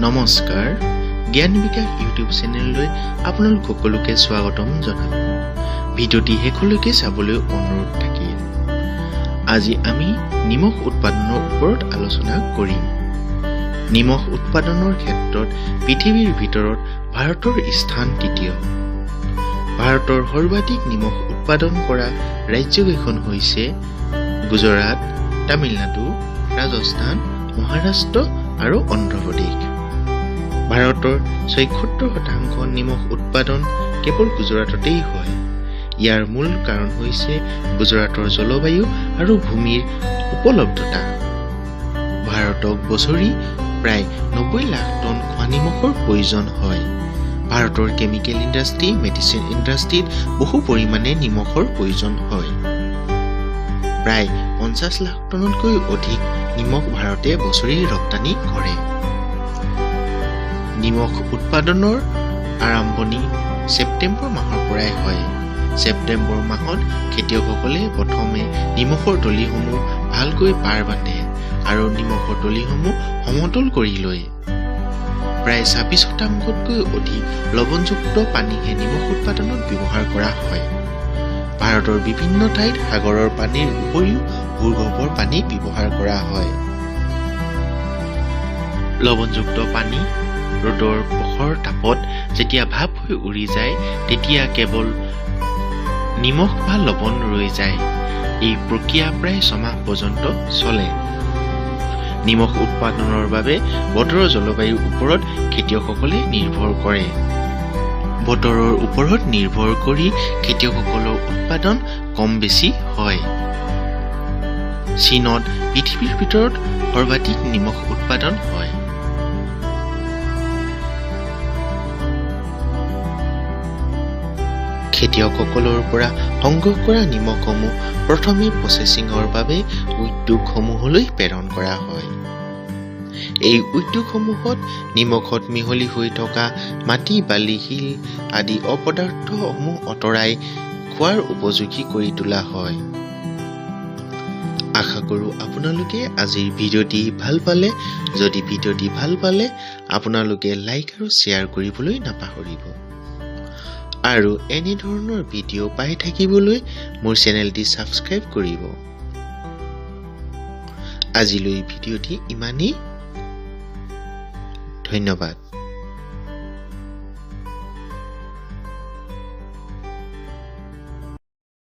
নমস্কাৰ জ্ঞান বিকাশ ইউটিউব চেনেললৈ আপোনালোক সকলোকে স্বাগতম জনালোঁ। ভিডিঅ'টি শেষলৈকে চাবলৈ অনুৰোধ থাকিল। আজি আমি নিমখ উৎপাদনৰ ওপৰত আলোচনা কৰিম। নিমখ উৎপাদনৰ ক্ষেত্ৰত পৃথিৱীৰ ভিতৰত ভাৰতৰ স্থান তৃতীয়। ভাৰতৰ সৰ্বাধিক নিমখ উৎপাদন কৰা ৰাজ্যকেইখন হৈছে গুজৰাট, তামিলনাডু, ৰাজস্থান, মহাৰাষ্ট্ৰ আৰু অন্ধ্ৰপ্ৰদেশ। ভাৰতৰ ৭৬% নিমখ উৎপাদন কেৱল গুজৰাটতেই হয়। ইয়াৰ মূল কাৰণ হৈছে গুজৰাটৰ জলবায়ু আৰু ভূমিৰ উপলব্ধতা। ভাৰতক বছৰি প্ৰায় ৯০ লাখ টন খোৱা নিমখৰ প্ৰয়োজন হয়। ভাৰতৰ কেমিকেল ইণ্ডাষ্ট্ৰী, মেডিচিন ইণ্ডাষ্ট্ৰীত বহু পৰিমাণে নিমখৰ প্ৰয়োজন হয়। প্ৰায় ৫০ লাখ টনতকৈ অধিক নিমখ ভাৰতে বছৰি ৰপ্তানি কৰে। নিমখ উৎপাদনৰ আৰম্ভণি ছেপ্টেম্বৰ মাহৰ পৰাই হয়। ছেপ্টেম্বৰ মাহত খেতিয়কসকলে প্ৰথমে নিমখৰ তলিসমূহ ভালকৈ পাৰ বান্ধে আৰু নিমখৰ তলিসমূহ সমতল কৰি লয়। প্ৰায় ২৬%তকৈ অধিক লৱণযুক্ত পানীহে নিমখ উৎপাদনত ব্যৱহাৰ কৰা হয়। ভাৰতৰ বিভিন্ন ঠাইত সাগৰৰ পানীৰ উপৰিও ভূগৰ্ভৰ পানী ব্যৱহাৰ কৰা হয়। লৱণযুক্ত পানী ৰ'দৰ প্ৰখৰ তাপত যেতিয়া ভাপ হৈ উৰি যায় তেতিয়া কেৱল নিমখ বা লৱণ ৰৈ যায়। এই প্ৰক্ৰিয়া প্ৰায় ৬ মাহ পৰ্যন্ত চলে। নিমখ উৎপাদনৰ বাবে বতৰৰ জলবায়ুৰ ওপৰত খেতিয়কসকলে নিৰ্ভৰ কৰে। বতৰৰ ওপৰত নিৰ্ভৰ কৰি খেতিয়কসকলৰ উৎপাদন কম বেছি হয়। চীনত পৃথিৱীৰ ভিতৰত সৰ্বাধিক নিমখ উৎপাদন হয়। খেতিয়কসকলৰ পৰা সংগ্ৰহ কৰা নিমখসমূহ প্ৰথমে প্ৰচেছিঙৰ বাবে উদ্যোগসমূহলৈ প্ৰেৰণ কৰা হয়। এই উদ্যোগসমূহত নিমখত মিহলি হৈ থকা মাটি, বালি, শিল আদি অপদাৰ্থসমূহ আঁতৰাই খোৱাৰ উপযোগী কৰি তোলা হয়। আশা কৰোঁ আপোনালোকে আজিৰ ভিডিঅ'টি ভাল পালে। যদি ভিডিঅ'টি ভাল পালে আপোনালোকে লাইক আৰু শ্বেয়াৰ কৰিবলৈ নাপাহৰিব। আৰু এনেধৰণৰ ভিডিঅ' পাই থাকিবলৈ মোৰ চেনেলটি ছাবস্ক্ৰাইব কৰিব। আজিলৈ ভিডিঅ'টি ইমানেই। ধন্যবাদ।